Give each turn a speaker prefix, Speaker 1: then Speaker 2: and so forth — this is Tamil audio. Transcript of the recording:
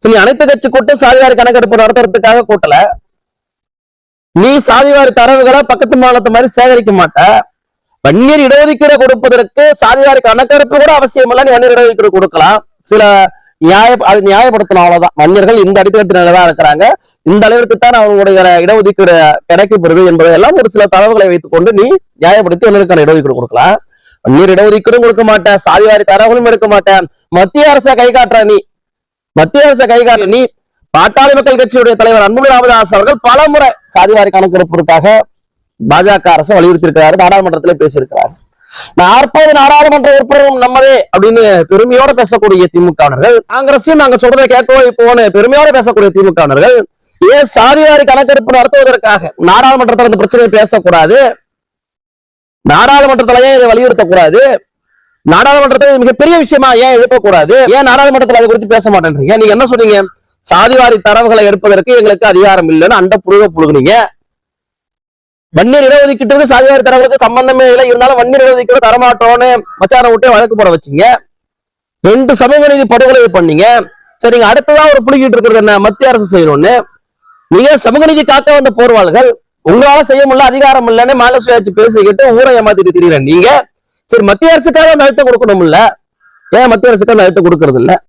Speaker 1: சரி, அனைத்து கட்சி கூட்டம் சாதிவாரி கணக்கெடுப்பு நடத்துறதுக்காக கூட்டல. நீ சாதிவாரி தரவுகளை பக்கத்து மாநிலத்து மாதிரி சேகரிக்க மாட்ட. வன்னியர் இடஒதுக்கீடு கொடுப்பதற்கு சாதிவாரி கணக்கெடுப்பு கூட அவசியம் இல்ல. நீ வன்னியர் இடஒதுக்கீடு கொடுக்கலாம். சில அது நியாயப்படுத்தணும், அவ்வளவுதான். வன்னியர்கள் இந்த அடித்தட்டு தான் இருக்கிறாங்க, இந்த அளவிற்குத்தான் அவங்களுடைய இடஒதுக்கீடு கிடைக்கப்படுது என்பதையெல்லாம் ஒரு சில தரவுகளை வைத்துக் கொண்டு நீ நியாயப்படுத்தி வன்னியருக்கான இடஒதுக்கீடு கொடுக்கலாம். வன்னியர் இடஒதுக்கீடும் கொடுக்க மாட்டேன், சாதிவாரி தரவுகளும் எடுக்க மாட்டேன். மத்திய அரசை கை காட்டுற நீ, மத்திய அரசை கை காட்டுற நீ. பாட்டாளி மக்கள் கட்சியுடைய தலைவர் அன்புமணி ராமதாஸ் அவர்கள் பல முறை சாதிவாரி கணக்கெடுப்பிற்காக பாஜக அரசை வலியுறுத்தி இருக்கிறாரு, நாடாளுமன்றத்திலே பேசியிருக்கிறார். 40 நாடாளுமன்ற உறுப்பினரும் நம்மதே அப்படின்னு பெருமையோட பேசக்கூடிய திமுகவினர்கள், காங்கிரஸையும் நாங்க சொல்றதை கேட்கவோ இப்போன்னு பெருமையோட பேசக்கூடிய திமுகவினர்கள், ஏன் சாதிவாரி கணக்கெடுப்பு நடத்துவதற்காக நாடாளுமன்றத்தில் இந்த பிரச்சனையை பேசக்கூடாது, நாடாளுமன்றத்திலேயே இதை வலியுறுத்தக்கூடாது, நாடாளுமன்றத்தில் மிகப்பெரிய விஷயமா ஏன் எழுப்பக்கூடாது, ஏன் நாடாளுமன்றத்தில் அதை குறித்து பேச மாட்டேன்றீங்க? நீங்க என்ன சொன்னீங்க? சாதிவாரி தரவுகளை எடுப்பதற்கு எங்களுக்கு அதிகாரம் இல்லைன்னு அண்ட புழுகுனீங்க. வன்னியர் இடஒதுக்கீட்டுக்கு சாதிவாரி தரவுகளுக்கு சம்பந்தமே இல்லை, இருந்தாலும் வன்னியர் இடஒதுக்கீடு தரமாட்டோன்னு மச்சான விட்டே வழக்கு போட வச்சீங்க. 2 சமூக நீதி படுகொலை பண்ணீங்க. சரிங்க, அடுத்ததான் ஒரு புலிக்கிட்டு இருக்கிறது என்ன? மத்திய அரசு செய்யணும்னு. நீங்க சமூக நீதி காக்க வந்த போர்வாள்கள், உங்களால செய்ய முடியல, அதிகாரம் இல்லைன்னு மாநில சுயாட்சி பேசிக்கிட்டு ஊரை ஏமாத்திட்டு திடீர்னு நீங்க. சரி, மத்திய அரசுக்காக அந்த அழுத்தம் கொடுக்கணும் இல்ல, ஏன் மத்திய அரசுக்கு அந்த அழுத்தம் கொடுக்கறது இல்ல?